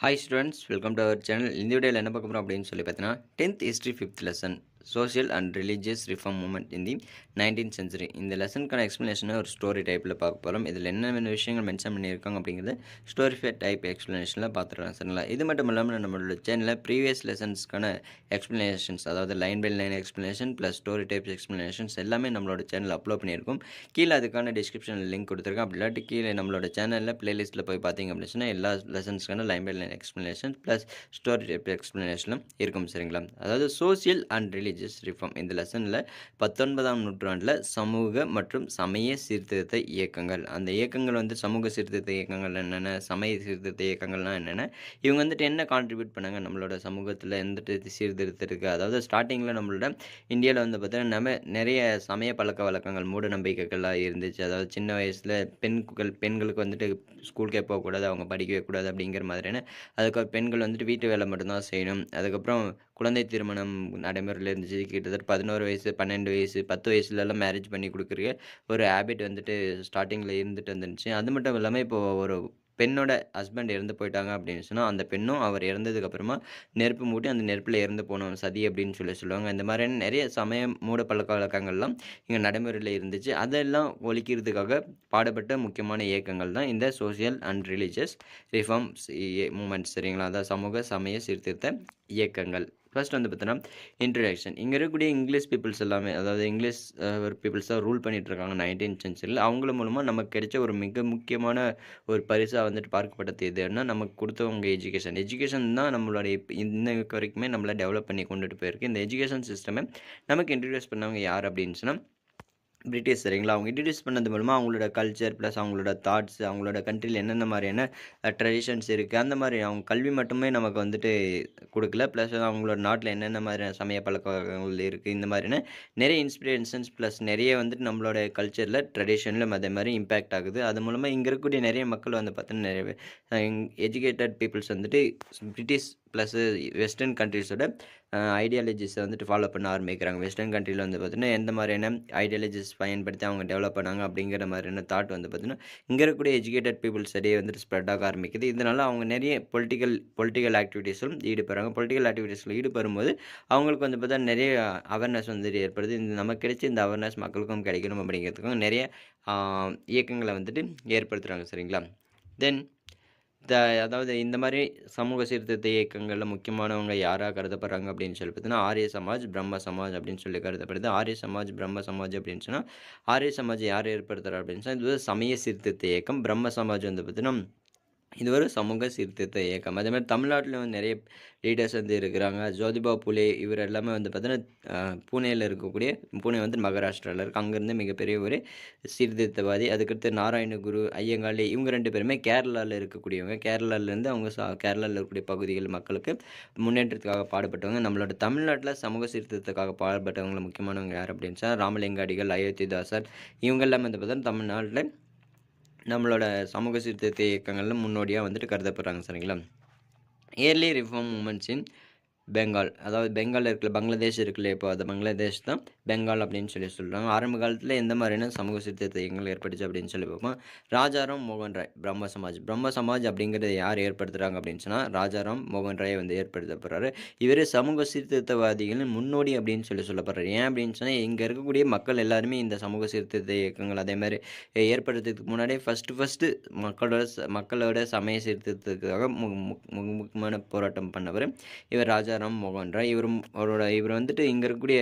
Hi students, welcome to our channel. இந்த வீடியோவில் என்ன பார்க்க போகிறோம் அப்படின்னு சொல்லி பார்த்தீங்கன்னா 10th history 5th lesson social and religious reform movement in the 19th century. இந்த லெசனுக்கான எக்ஸ்ப்ளனேஷனை ஒரு ஸ்டோரி டைப்பில் பார்க்க போகிறோம். இதில் என்னென்ன விஷயங்கள் மென்ஷன் பண்ணியிருக்காங்க அப்படிங்கிறது ஸ்டோரி டைப் எக்ஸ்ப்ளனேஷனில் பார்த்துக்கலாம். சரிங்களா? இது மட்டும் இல்லாமல் நம்மளோட சேனலில் ப்ரீவியஸ் லெசன்ஸ்க்கான எக்ஸ்ப்ளனேஷன்ஸ், அதாவது line by line explanation plus story types explanations எல்லாமே நம்மளோட சேனலில் அப்லோட் பண்ணியிருக்கோம். கீழே அதுக்கான டிஸ்கிரிப்ஷனில் லிங்க் கொடுத்துருக்கேன். அப்படி இல்லாட்டி கீழே நம்மளோட சேனலில் பிளேலிஸ்ட்டில் போய் பார்த்தீங்க அப்படின்னு சொன்னால் எல்லா லெசன்ஸ்க்கான line by line explanation plus story type எக்ஸ்ப்ளனேஷனும் இருக்கும். சரிங்களா? அதாவது சோஷியல் அண்ட் ரிலீஜியஸ் ரிஃபார்ம் இந்த லெசனில் 19ஆம் நூற்றாண்டில் சமூக மற்றும் சமய சீர்திருத்த இயக்கங்கள், அந்த இயக்கங்கள் சமூக சீர்திருத்த இயக்கங்கள் என்னென்ன, சமய சீர்திருத்த இயக்கங்கள்லாம் என்னென்ன, இவங்க என்ன கான்ட்ரிபியூட் பண்ணாங்க நம்மளோட சமூகத்தில் சீர்திருத்தத்துக்கு. அதாவது ஸ்டார்டிங்கில் நம்மளோட இந்தியாவில் பார்த்தீங்கன்னா நம்ம நிறைய சமய பழக்க வழக்கங்கள், மூட நம்பிக்கைகள்லாம் இருந்துச்சு. அதாவது சின்ன வயசில் பெண்களுக்கு ஸ்கூலுக்கே போகக்கூடாது, அவங்க படிக்கவே கூடாது அப்படிங்கிற மாதிரியான, அதுக்கப்புறம் பெண்கள் வீட்டு வேலை மட்டும்தான் செய்யணும். அதுக்கப்புறம் குழந்தை திருமணம் நடைமுறையில் இருந்துச்சு. கிட்டத்தட்ட 11 வயசு, 12 வயசு, 10 வயசுலலாம் மேரேஜ் பண்ணி கொடுக்குற ஒரு ஹேபிட் ஸ்டார்டிங்கில் இருந்துட்டு வந்துருந்துச்சு. அது மட்டும் இல்லாமல் இப்போ ஒரு பெண்ணோட ஹஸ்பண்ட் இறந்து போயிட்டாங்க அப்படின்னு சொன்னால், அந்த பெண்ணும் அவர் இறந்ததுக்கப்புறமா நெருப்பு மூட்டி அந்த நெருப்பில் இறந்து போனோம் சதி அப்படின்னு சொல்லுவாங்க. இந்த மாதிரியான நிறைய சமயம் மூட பழக்க வழக்கங்கள்லாம் இங்கே நடைமுறையில் இருந்துச்சு. அதெல்லாம் ஒழிக்கிறதுக்காக பாடுபட்ட முக்கியமான இயக்கங்கள் தான் இந்த social and religious reforms moments. சரிங்களா? அதாவது சமூக சமய சீர்திருத்த இயக்கங்கள். ஃபர்ஸ்ட் பார்த்தீங்கன்னா இன்ட்ரடக்ஷன். இங்கே இருக்கக்கூடிய இங்கிலீஷ் பீப்புள்ஸ் எல்லாமே, அதாவது இங்கிலீஷ் பீப்புள்ஸ் தான் ரூல் பண்ணிட்டு இருக்காங்க 19th சென்ச்சுரியில். அவங்கள மூலமாக நமக்கு கிடைச்ச ஒரு மிக முக்கியமான ஒரு பரிசாக பார்க்கப்பட்டது எதுன்னா, நமக்கு கொடுத்தவங்க எஜுகேஷன். எஜுகேஷன் தான் நம்மளுடைய இன்ன வரைக்குமே நம்மளை டெவலப் பண்ணி கொண்டுட்டு போயிருக்கு. இந்த எஜுகேஷன் சிஸ்டமை நமக்கு இன்ட்ரடியூஸ் பண்ணவங்க யார் அப்படின்னு சொன்னால் பிரிட்டிஷ். சரிங்களா? அவங்க இன்ட்ரடியூஸ் பண்ணது மூலமாக அவங்களோட கல்ச்சர் ப்ளஸ் அவங்களோட தாட்ஸ், அவங்களோட கண்ட்ரியில் என்னென்ன மாதிரியான ட்ரெடிஷன்ஸ் இருக்குது, அந்த மாதிரி அவங்க கல்வி மட்டுமே நமக்கு கொடுக்கல. ப்ளஸ் அவங்களோட நாட்டில் என்னென்ன மாதிரியான சமய பழக்கங்கள் இருக்குது, இந்த மாதிரியான நிறைய இன்ஸ்பிரேஷன்ஸ் ப்ளஸ் நிறைய நம்மளோட கல்ச்சரில் ட்ரெடிஷனில் அதே மாதிரி இம்பேக்ட் ஆகுது. அது மூலமாக இங்கே இருக்கக்கூடிய நிறைய மக்கள் பார்த்தீங்கன்னா நிறைய educated peoples British plus western கண்ட்ரீஸோட ஐடியாலஜிஸை ஃபாலோ பண்ண ஆரம்பிக்கிறாங்க. வெஸ்டர்ன் கண்ட்ரியில் பார்த்தீங்கன்னா எந்த மாதிரியான ஐடியாலஜிஸ் பயன்படுத்தி அவங்க டெவலப் பண்ணாங்க அப்படிங்கிற மாதிரியான தாட் பார்த்தீங்கன்னா இங்கே இருக்கக்கூடிய எஜுகேட்டட் பீப்புள்ஸ் இடையே ஸ்ப்ரெட் ஆக ஆரம்பிக்குது. இதனால் அவங்க நிறைய பொலிட்டிக்கல் ஆக்டிவிட்டீஸிலும் ஈடுபடுறாங்க. பொலிட்டிக்கல் ஆக்டிவிட்டீஸில் ஈடுபடும்போது அவங்களுக்கு பார்த்தா நிறைய அவேர்னஸ் ஏற்படுது. நமக்கு கிடைச்ச இந்த அவேர்னஸ் மக்களுக்கும் கிடைக்கணும் அப்படிங்கிறதுக்கும் நிறைய இயக்கங்களை ஏற்படுத்துகிறாங்க. சரிங்களா? தென் அதாவது இந்த மாதிரி சமூக சீர்திருத்த இயக்கங்களில் முக்கியமானவங்க யாராக கருதப்படுறாங்க அப்படின்னு சொல்லி பார்த்தீங்கன்னா ஆரிய சமாஜ், பிரம்ம சமாஜ் அப்படின்னு சொல்லி கருதப்படுது. ஆரிய சமாஜ், பிரம்ம சமாஜ் அப்படின்னு சொன்னால், ஆரிய சமாஜ் யார் ஏற்படுத்துகிறார் அப்படின்னு சொன்னால் இது சமய சீர்திருத்த இயக்கம். பிரம்ம சமாஜ் பார்த்தீங்கன்னா இது ஒரு சமூக சீர்திருத்த இயக்கம். அதே மாதிரி தமிழ்நாட்டில் நிறைய லீடர்ஸ் இருக்கிறாங்க. ஜோதிபா புலே இவர் எல்லாமே பார்த்தீங்கன்னா பூனேயில் இருக்கக்கூடிய, பூனே மகாராஷ்டிராவில் இருக்குது. அங்கேருந்து மிகப்பெரிய ஒரு சீர்திருத்தவாதி. அதுக்கடுத்து நாராயணகுரு, ஐயங்காளி இவங்க 2 பேருமே கேரளாவில் இருக்கக்கூடியவங்க. கேரளாவிலேருந்து அவங்க கேரளாவில் இருக்கக்கூடிய பகுதிகள் மக்களுக்கு முன்னேற்றத்துக்காக பாடுபட்டவங்க. நம்மளோட தமிழ்நாட்டில் சமூக சீர்திருத்தத்துக்காக பாடுபட்டவங்க முக்கியமானவங்க யார் அப்படின்னு சொன்னால் ராமலிங்க அடிகள், அயோத்திதாசர் இவங்க எல்லாமே பார்த்தீங்கன்னா தமிழ்நாட்டில் நம்மளோட சமூக சீர்திருத்த இயக்கங்கள்ல முன்னோடியாக கருதப்படுறாங்க. சரிங்களா? இயர்லி ரிஃபார்ம் மூமெண்ட்ஸ் இன் பெங்கால். அதாவது பெங்கால் இருக்குல்ல, பங்களாதேஷ் இருக்குல்ல, இப்போ அது பங்களாதேஷ் தான் பெங்கால் அப்படின்னு சொல்கிறாங்க. ஆரம்ப காலத்தில் எந்த மாதிரியான சமூக சீர்திருத்த இயக்கங்கள் ஏற்பட்டுச்சு அப்படின்னு சொல்லி பார்ப்போம். ராஜாராம் மோகன் ராய், பிரம்ம சமாஜ். பிரம்ம சமாஜ் அப்படிங்கிறத யார் ஏற்படுத்துகிறாங்க அப்படின்னு சொன்னால் ராஜாராம் மோகன் ராய் ஏற்படுத்தப்படுறாரு. இவர் சமூக சீர்திருத்தவாதிகளின் முன்னோடி அப்படின்னு சொல்லப்படுறாரு. ஏன் அப்படின்னு சொன்னால் இங்கே இருக்கக்கூடிய மக்கள் எல்லாருமே இந்த சமூக சீர்திருத்த இயக்கங்கள் அதே மாதிரி ஏற்படுத்துறதுக்கு முன்னாடியே ஃபஸ்ட்டு மக்களோட சமய சீர்திருத்தத்துக்காக முக்கியமான போராட்டம் பண்ணவர் இவர் ராஜாராம் மோகன் ராய். இவர் இங்கே இருக்கக்கூடிய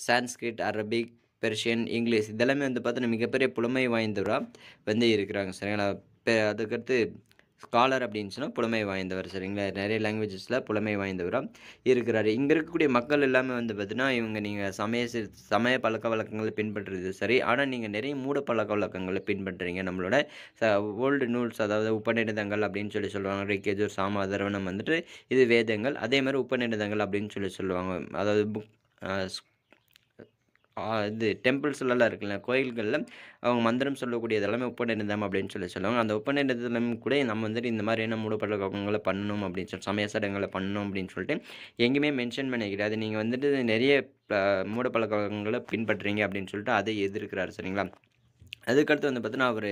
சான்ஸ்கிரிட், அரபிக், பெர்ஷியன், இங்கிலீஷ் இதெல்லாமே பார்த்தீங்கன்னா மிகப்பெரிய புலமை வாய்ந்தவராக இருக்கிறாங்க. சரிங்களா? அதுக்கடுத்து ஸ்காலர் அப்படின்னு சொன்னால் புலமை வாய்ந்தவர். சரிங்களா? நிறைய லாங்குவேஜஸில் புலமை வாய்ந்தவராக இருக்கிறாரு. இங்கே இருக்கக்கூடிய மக்கள் எல்லாமே பார்த்தீங்கன்னா இவங்க நீங்கள் சமய பழக்க வழக்கங்களை பின்பற்றுறது சரி, ஆனால் நீங்கள் நிறைய மூட பழக்க வழக்கங்களை பின்பற்றுறீங்க. நம்மளோட ஓல்டு நூல்ஸ், அதாவது உபநிடதங்கள் அப்படின்னு சொல்லுவாங்க. ரிக்கேஜூர், சாம, அதர்வனம் இது வேதங்கள். அதே மாதிரி உபநிடதங்கள் அப்படின்னு சொல்லுவாங்க. அதாவது புக் இது டெம்பிள்ஸ்லலாம் இருக்குல்ல, கோயில்களில் அவங்க மந்திரம் சொல்லக்கூடியது எல்லாமே உபநிடதம் அப்படின்னு சொல்லுவாங்க. அந்த உபநிடதம் கூட நம்ம இந்த மாதிரியான மூடப்பழக்கங்களை பண்ணணும் அப்படின்னு சமய சடங்குகளை பண்ணணும் அப்படின்னு சொல்லிட்டு எங்கேயுமே மென்ஷன் பண்ண கிடையாது. நீங்கள் நிறைய மூடப்பழக்கங்களை பின்பற்றுறீங்க அப்படின்னு சொல்லிட்டு அதை எதிர்க்கிறார். சரிங்களா? அதுக்கடுத்து பார்த்தீங்கன்னா அவர்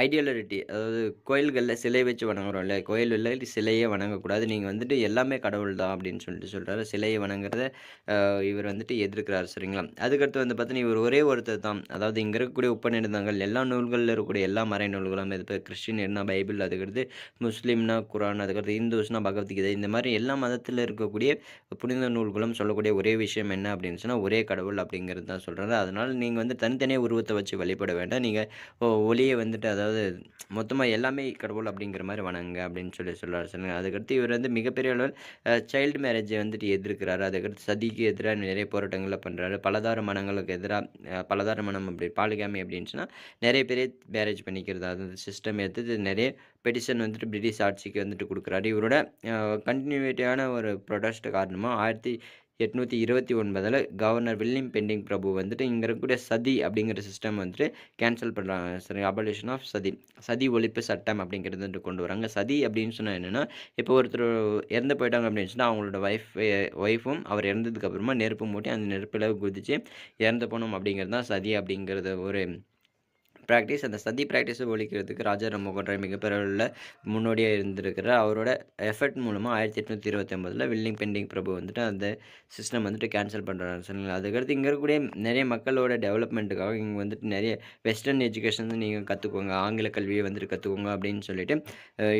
ஐடியாலிட்டி அதாவது கோயில்களில் சிலை வச்சு வணங்குறோம் இல்லையா, கோயில்களில் சிலையே வணங்கக்கூடாது, நீங்கள் வந்துட்டு எல்லாமே கடவுள் தான் அப்படின்னு சொல்லிட்டு சொல்கிறாரு. சிலையை வணங்குறத இவர் வந்துட்டு எதிர்க்கிறார் சரிங்களா. அதுக்கடுத்து வந்து பார்த்தீங்கன்னா இவர் ஒரே ஒருத்தர் தான், அதாவது இங்கே இருக்கக்கூடிய உபநிடதங்கள் எல்லா நூல்களில் இருக்கக்கூடிய எல்லா மறை நூல்களும், இது இப்போ கிறிஸ்டின்னா பைபிள், அதுக்கடுத்து முஸ்லீம்னா குரான், அதுக்கடுத்து இந்துஸ்னா பகவத்கீதை, இந்த மாதிரி எல்லா மதத்தில் இருக்கக்கூடிய புனித நூல்களும் சொல்லக்கூடிய ஒரே விஷயம் என்ன அப்படின்னு சொன்னால் ஒரே கடவுள் அப்படிங்கிறது தான் சொல்கிறாரு. அதனால் நீங்கள் வந்து தனித்தனியாக உருவத்தை வச்சு வழிபட வேண்டாம், நீங்கள் ஒளியை வந்துட்டு அதாவது மொத்தமாக எல்லாமே கடவுள் அப்படிங்கிற மாதிரி வணங்குங்க அப்படின்னு சொல்லி சொல்கிறார் சரிங்களா. அதுக்கடுத்து இவர் வந்து மிகப்பெரிய அளவில் சைல்டு மேரேஜை வந்துட்டு எதிர்க்கிறாரு. அதுக்கடுத்து சதிக்கு எதிராக நிறைய போராட்டங்களை பண்ணுறாரு. பலதார மனங்களுக்கு எதிராக பலதார மனம் அப்படி பாலிகாமி அப்படின்னு சொன்னால் நிறைய பேரே மேரேஜ் பண்ணிக்கிறது, அது சிஸ்டம் எடுத்து நிறைய பெட்டிஷன் வந்துட்டு பிரிட்டிஷ் ஆட்சிக்கு வந்துட்டு கொடுக்குறாரு. இவரோட கண்டினியூட்டியான ஒரு ப்ரொடெஸ்ட் காரணமாக 1829 கவர்னர் வில்லியம் பெண்டிங் பிரபு வந்துட்டு இங்கே இருக்கக்கூடிய சதி அப்படிங்கிற சிஸ்டம் வந்துட்டு கேன்சல் பண்ணுறாங்க சரி. அபாலிஷன் ஆஃப் சதி, சதி ஒழிப்பு சட்டம் அப்படிங்கிறது வந்துட்டு கொண்டு வராங்க. சதி அப்படின்னு சொன்னால் என்னென்னா, இப்போ ஒருத்தர் இறந்து போயிட்டாங்க அப்படின்னு சொன்னால் அவங்களோட ஒய்ஃபும் அவர் இறந்ததுக்கு அப்புறமா நெருப்பு மூட்டி அந்த நெருப்பில் குதித்து இறந்து போகணும் அப்படிங்கிறது தான் சதி அப்படிங்கிறது ஒரு ப்ராக்டிஸ். அந்த சதி ப்ராக்டிஸை ஒழிக்கிறதுக்கு ராஜா ராம்மோகன் ராய் மிகப்பெரிய அளவில் முன்னோடியாக இருந்திருக்கிறார். அவரோட எஃபர்ட் மூலமாக 1829 வில்லியம் பெண்டிங் பிரபு வந்துட்டு அந்த சிஸ்டம் வந்துட்டு கேன்சல் பண்ணுறாரு சரிங்களா. அதுக்கடுத்து இங்கே இருக்கக்கூடிய நிறைய மக்களோட டெவலப்மெண்ட்டுக்காக இங்கே வந்துட்டு நிறைய வெஸ்டர்ன் எஜுகேஷன் நீங்கள் கற்றுக்கோங்க, ஆங்கில கல்வியை வந்துட்டு கற்றுக்கோங்க அப்படின்னு சொல்லிட்டு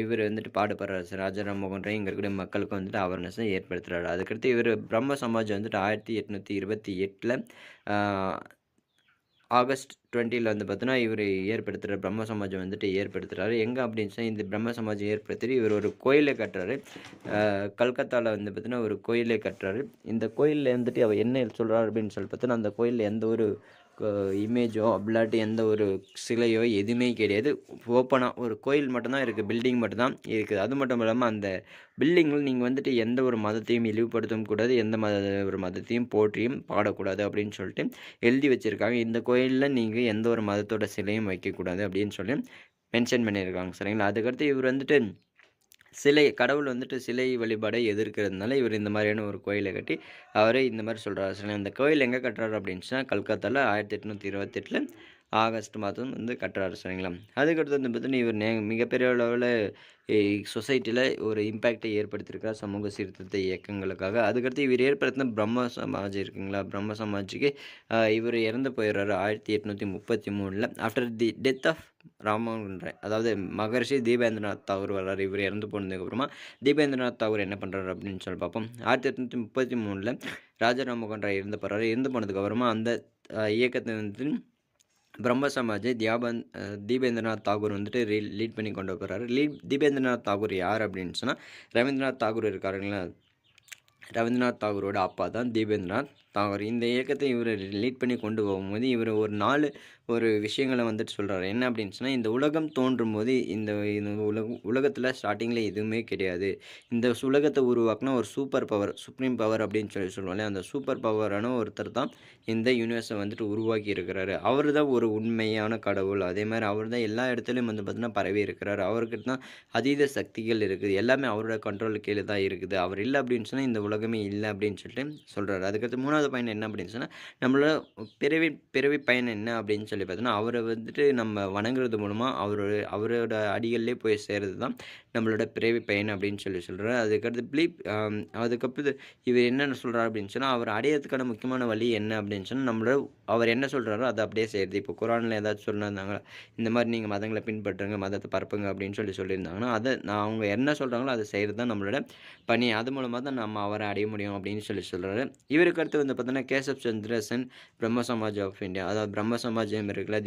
இவர் வந்துட்டு பாடுபடுறாரு சார். ராஜா ராம்மோகன் ராய் இங்கே இருக்கக்கூடிய மக்களுக்கு வந்துட்டு அவேர்னஸை ஏற்படுத்துகிறாரு. அதுக்கடுத்து இவர் பிரம்ம சமாஜ் வந்துட்டு 1828 ஆகஸ்ட் 20 வந்து பார்த்தீங்கன்னா இவர் ஏற்படுத்துகிறார், பிரம்ம சமாஜம் வந்துட்டு ஏற்படுத்துகிறாரு. எங்கே அப்படின்னு சொன்னால் இந்த பிரம்ம சமாஜம் ஏற்படுத்தி இவர் ஒரு கோயிலை கட்டுறாரு. கல்கத்தாவில் வந்து பார்த்தீங்கன்னா ஒரு கோயிலை கட்டுறாரு. இந்த கோயிலில் வந்துட்டு அவர் என்ன சொல்கிறார் அப்படின்னு சொல்லி பார்த்தீங்கன்னா, அந்த கோயிலில் எந்த ஒரு இமேஜோ அப்படிலாட்டி எந்த ஒரு சிலையோ எதுவுமே கிடையாது. ஓப்பனாக ஒரு கோயில் மட்டும்தான் இருக்குது, பில்டிங் மட்டும்தான் இருக்குது. அது மட்டும் இல்லாமல் அந்த பில்டிங்கில் நீங்கள் வந்துட்டு எந்த ஒரு மதத்தையும் இழிவுபடுத்தவும் கூடாது, எந்த ஒரு மதத்தையும் போற்றியும் பாடக்கூடாது அப்படின்னு சொல்லிட்டு எழுதி வச்சுருக்காங்க. இந்த கோயிலில் நீங்கள் எந்த ஒரு மதத்தோட சிலையும் வைக்கக்கூடாது அப்படின்னு சொல்லி மென்ஷன் பண்ணியிருக்காங்க சரிங்களா. அதுக்கடுத்து இவர் வந்துட்டு கடவுள் வந்துட்டு சிலை வழிபாடை எதிர்க்கிறதுனால இவர் இந்த மாதிரியான ஒரு கோயிலை கட்டி அவரே இந்த மாதிரி சொல்கிறாரு சரிங்களா. இந்த கோயில் எங்கே கட்டுறாரு அப்படின்னு சொன்னால் கல்கத்தாவில் 1828 ஆகஸ்ட் மாதம் வந்து கட்டுறாரு சரிங்களா. அதுக்கடுத்து வந்து பார்த்தீங்கன்னா இவர் மிகப்பெரிய அளவில் சொசைட்டியில் ஒரு இம்பேக்டை ஏற்படுத்தியிருக்கார் சமூக சீர்திருத்த இயக்கங்களுக்காக. அதுக்கடுத்து இவர் ஏற்படுத்தின பிரம்ம சமாஜ் இருக்குங்களா, பிரம்ம சமாஜுக்கு இவர் இறந்து போயிடுறாரு 1833 after the death of Rammohan Roy. அதாவது மகர்ஷி தீபேந்திரநாத் தாகூர் வர்றாரு. இவர் இறந்து போனதுக்கப்புறமா தீபேந்திரநாத் தாகூர் என்ன பண்ணுறாரு அப்படின்னு சொல்லி பார்ப்போம். 1833 ராஜா ராம்மோகன் ராய் இறந்து போகிறாரு. இறந்து போனதுக்கப்புறமா அந்த இயக்கத்தை வந்து பிரம்ம சமாஜை தீபேந்திரநாத் தாகூர் வந்துட்டு லீட் பண்ணி கொண்டு போகிறாரு. தீபேந்திரநாத் தாகூர் யார் அப்படின்னு சொன்னால் ரவீந்திரநாத் தாகூர் இருக்காருங்களா, ரவீந்திரநாத் தாகூரோட அப்பா தான் தீபேந்திரநாத் தாகூர். இந்த இயக்கத்தை இவர் லீட் பண்ணி கொண்டு போகும்போது இவர் ஒரு விஷயங்களை வந்துட்டு சொல்கிறாரு. என்ன அப்படின்னு சொன்னால், இந்த உலகம் தோன்றும் போது இந்த உலகத்தில் ஸ்டார்டிங்கில் எதுவுமே கிடையாது. இந்த உலகத்தை உருவாக்குனா ஒரு சூப்பர் பவர், சுப்ரீம் பவர் அப்படின்னு சொல்லுவாங்க. அந்த சூப்பர் பவரான ஒருத்தர் தான் இந்த யூனிவர்ஸை வந்துட்டு உருவாக்கி இருக்கிறாரு. அவர் தான் ஒரு உண்மையான கடவுள். அதே மாதிரி அவர் தான் எல்லா இடத்துலையும் வந்து பார்த்தீங்கன்னா பரவி இருக்கிறாரு. அவருக்கு தான் அதீத சக்திகள் இருக்குது. எல்லாமே அவரோட கண்ட்ரோல் கீழே தான் இருக்குது. அவர் இல்லை அப்படின்னு சொன்னால் இந்த உலகமே இல்லை அப்படின்னு சொல்லிட்டு சொல்கிறாரு. அதுக்கடுத்து 3வது பாயிண்ட் என்ன அப்படின்னு சொன்னால், நம்மளோட பிறவி பயன் என்ன அப்படின்னு சொல்லி பார்த்தோன்னா, அவரை வந்துட்டு நம்ம வணங்குறது மூலமாக அவரோட அடிகளிலே போய் சேர்றது தான் நம்மளோட பிறவி பயன் அப்படின்னு சொல்கிறார். அதுக்கடுத்து அதுக்கப்புறம் இவர் என்னென்ன சொல்கிறார் அப்படின்னு சொன்னால், அவர் அடையிறதுக்கான முக்கியமான வழி என்ன அப்படின்னு சொன்னால், அவர் என்ன சொல்கிறாரோ அதை அப்படியே செய்கிறது. இப்போ குரானில் ஏதாச்சும் சொல்லியிருந்தாங்களா, இந்த மாதிரி நீங்கள் மதங்களை பின்பற்றுங்க, மதத்தை பரப்புங்க அப்படின்னு சொல்லியிருந்தாங்கன்னா, அதை அவங்க என்ன சொல்கிறாங்களோ அதை செய்கிறது தான் நம்மளோட பணி. அது மூலமாக தான் நம்ம அவரை அடைய முடியும் அப்படின்னு சொல்கிறாரு. இவருக்கு அடுத்து வந்து பார்த்தீங்கன்னா கேசப் சந்திர சென் பிரம்ம சமாஜ் ஆஃப் இந்தியா, அதாவது பிரம்ம சமாஜம் இருக்குல்ல,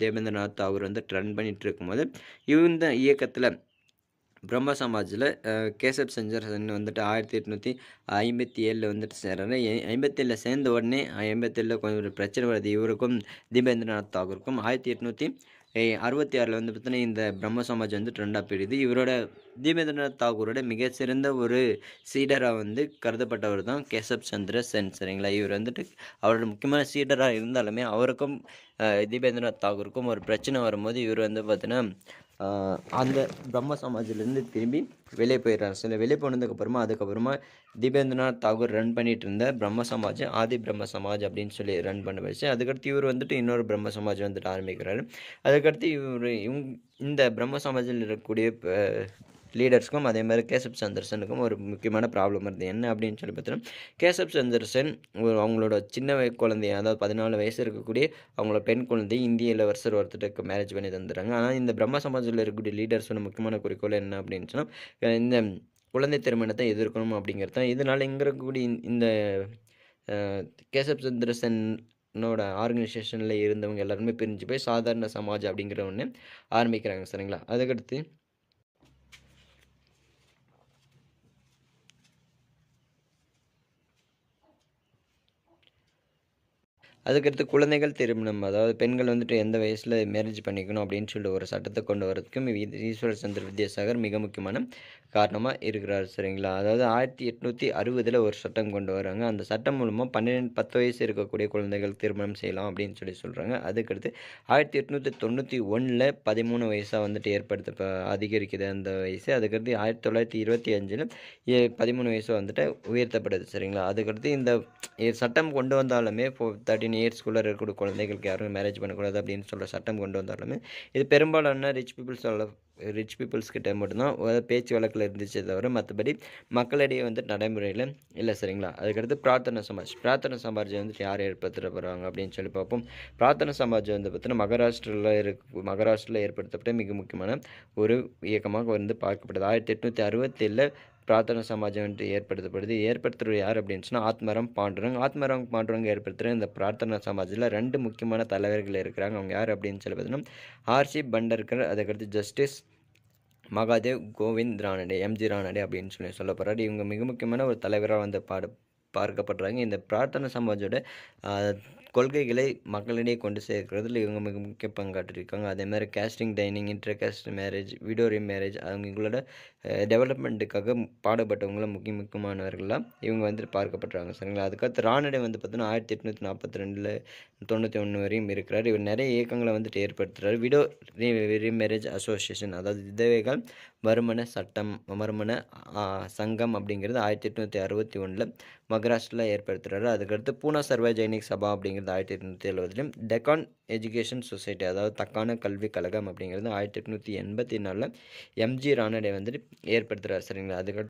தேவேந்திரநாத் தாகூர் வந்து ரன் பண்ணிட்டு இருக்கும்போது இந்த இயக்கத்தில் பிரம்ம சமாஜில் கேசப் சஞ்சர் சென் வந்துட்டு 1857 வந்துட்டு சேர்றாரு. 57 சேர்ந்த உடனே 57 கொஞ்சம் ஒரு பிரச்சனை வருது இவருக்கும் தீபேந்திரநாத் தாகூருக்கும். 1866 வந்து பார்த்தீங்கன்னா இந்த பிரம்ம சமாஜ் வந்து ரெண்டாக பிரியுது. இவரோட தீபேந்திரநாத் தாகூரோட மிகச்சிறந்த ஒரு சீடராக வந்து கருதப்பட்டவர் தான் கேசப் சந்திர சென் சரிங்களா. இவர் வந்துட்டு அவரோட முக்கியமான சீடராக இருந்தாலுமே அவருக்கும் தீபேந்திரநாத் தாகூருக்கும் ஒரு பிரச்சனை வரும்போது இவர் வந்து பார்த்தீங்கன்னா அந்த பிரம்ம சமாஜ்லேருந்து திரும்பி வெளியே போயிடுறாரு. வெளியே போனதுக்கப்புறமா அதுக்கப்புறமா தீபேந்திரநாத் தாகூர் ரன் பண்ணிட்டு இருந்த பிரம்ம சமாஜ் ஆதி பிரம்ம சமாஜ் அப்படின்னு சொல்லி ரன் பண்ண வச்சு, அதுக்கடுத்து இவர் வந்துட்டு இன்னொரு பிரம்ம சமாஜ் வந்துட்டு ஆரம்பிக்கிறாரு. அதுக்கடுத்து இந்த பிரம்ம சமாஜில் இருக்கக்கூடிய லீடர்ஸ்க்கும் அதே மாதிரி கேசப் சந்திரசனுக்கும் ஒரு முக்கியமான ப்ராப்ளம் இருந்தது. என்ன அப்படின்னு சொல்லி பார்த்தீங்கன்னா, கேசப் சந்திரசன் அவங்களோட சின்ன குழந்தைய, அதாவது 14 வயசு இருக்கக்கூடிய அவங்களோட பெண் குழந்தை இந்திய இளவரசர் ஒருத்தருக்கு மேரேஜ் பண்ணி தந்துடுறாங்க. ஆனால் இந்த பிரம்ம சமாஜில் இருக்கக்கூடிய லீடர்ஸோட முக்கியமான குறிக்கோள் என்ன அப்படின்னு சொன்னால், இந்த குழந்தை திருமணத்தை எதிர்க்கணும் அப்படிங்கிறது தான். இதனால் இங்கே இருக்கக்கூடிய இந்த கேசப் சந்திரசனோட ஆர்கனைசேஷனில் இருந்தவங்க எல்லாருமே பிரிஞ்சு போய் சாதாரண சமாஜ் அப்படிங்கிற ஒன்று ஆரம்பிக்கிறாங்க. சரிங்களா? அதுக்கடுத்து அதுக்கடுத்து குழந்தைகள் திருமணம், அதாவது பெண்கள் வந்துட்டு எந்த வயசில் மேரேஜ் பண்ணிக்கணும் அப்படின்னு சொல்லிட்டு ஒரு சட்டத்தை கொண்டு வரதுக்கும் ஈஸ்வர் சந்திர வித்யாசாகர் மிக முக்கியமான காரணமாக இருக்கிறார். சரிங்களா? அதாவது 1860 ஒரு சட்டம் கொண்டு வராங்க. அந்த சட்டம் மூலமாக 10 வயசு இருக்கக்கூடிய குழந்தைகள் திருமணம் செய்யலாம் அப்படின்னு சொல்லி சொல்கிறாங்க. அதுக்கடுத்து 1891 13 வயசாக வந்துட்டு அதிகரிக்குது அந்த வயசு. அதுக்கடுத்து 1925 13 வயசு வந்துட்டு உயர்த்தப்படுது. சரிங்களா? அதுக்கடுத்து இந்த சட்டம் கொண்டு வந்தாலுமே 13 இயர்ஸ்குள்ளே இருக்கக்கூடிய குழந்தைகளுக்கு யாரும் மேரேஜ் பண்ணக்கூடாது அப்படின்னு சொல்கிற சட்டம் கொண்டு வந்தாலுமே, இது பெரும்பாலான ரிச் பீப்புள்ஸ் கிட்ட மட்டும்தான் பேச்சு வழக்கில் இருந்துச்சே தவிர, மற்றபடி மக்களிடையே வந்து நடைமுறையில் இல்லை. சரிங்களா? அதுக்கடுத்து பிரார்த்தனை சமாஜ் வந்துட்டு யார் ஏற்படுத்த போகிறாங்க அப்படின்னு சொல்லி பார்ப்போம். பிரார்த்தனை சமாஜ் வந்து பார்த்தீங்கன்னா மகாராஷ்டிராவில் ஏற்படுத்தப்பட்ட மிக முக்கியமான ஒரு இயக்கமாக வந்து பார்க்கப்படுது. 1867 பிரார்த்தனை சமாஜம் வந்துட்டு ஏற்படுத்துறது யார் அப்படின்னு சொன்னால் ஆத்மராம் பாண்டுரங் ஏற்படுத்துகிற இந்த பிரார்த்தனா சமாஜில் 2 முக்கியமான தலைவர்கள் இருக்கிறாங்க. அவங்க யார் அப்படின்னு சொல்லி பார்த்தீங்கன்னா, ஆர்சி பண்டர்கர், அதுக்கடுத்து ஜஸ்டிஸ் மகாதேவ் கோவிந்த் ரானடே, எம்ஜி ரானடே அப்படின்னு சொல்ல போகிறாரு. இவங்க மிக முக்கியமான ஒரு தலைவராக வந்து பார்க்கப்படுறாங்க. இந்த பிரார்த்தனை சமாஜோட கொள்கைகளை மக்களிடையே கொண்டு சேர்க்கிறதுல இவங்க மிக முக்கிய பங்காற்றிருக்காங்க. அதே மாதிரி casting dining, inter caste marriage, widow remarriage, அவங்களோட டெவலப்மெண்ட்டுக்காக பாடுபட்டவங்களும் முக்கியமானவர்களாக இவங்க வந்துட்டு பார்க்கப்படுறாங்க. சரிங்களா? அதுக்கடுத்து ரானடே வந்து பார்த்தீங்கன்னா 1842 91 வரையும் இருக்கிறார். இவர் நிறைய இயக்கங்களை வந்துட்டு ஏற்படுத்துகிறார். விடோ ரீமேரேஜ் அசோசியேஷன், அதாவது விதவைகள் மறுமண சங்கம் அப்படிங்கிறது 1861 மகாராஷ்டிராவில் ஏற்படுத்துகிறாரு. அதுக்கடுத்து பூனா சர்வஜனிக் சபா அப்படிங்கிறது 1870 டெக்கான் எஜுகேஷன் சொசைட்டி, அதாவது தக்கான கல்விக் கழகம் அப்படிங்கிறது 1884 எம்ஜி ரானடே வந்துட்டு ஏற்படுத்துகிறார். சரிங்களா? அதுக்கடுத்து